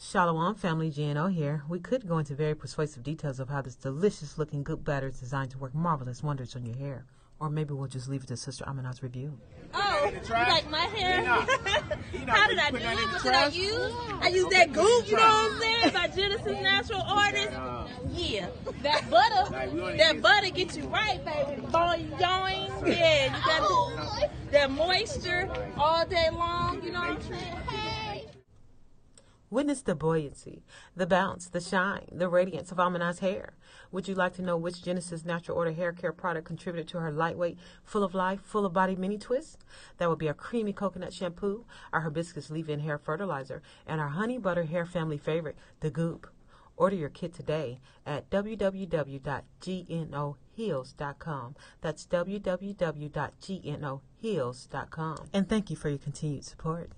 Shalom family, GNO here. We could go into very persuasive details of how this delicious looking Goop batter is designed to work marvelous wonders on your hair. Or maybe we'll just leave it to Sister Amina's review. Oh, you like my hair? How did I do it? What did I use? I used that Goop, you know what I'm saying? By Genesis Natural Artists. Yeah. That butter gets you right, baby. Boing, yoing. Yeah, you got that moisture all day long, you know what I'm saying? Hey. Witness the buoyancy, the bounce, the shine, the radiance of Amina's hair. Would you like to know which Genesis Natural Order hair care product contributed to her lightweight, full of life, full of body mini twist? That would be our creamy coconut shampoo, our hibiscus leave-in hair fertilizer, and our honey butter hair family favorite, the Goop. Order your kit today at www.gnoheals.com. That's www.gnoheals.com. And thank you for your continued support.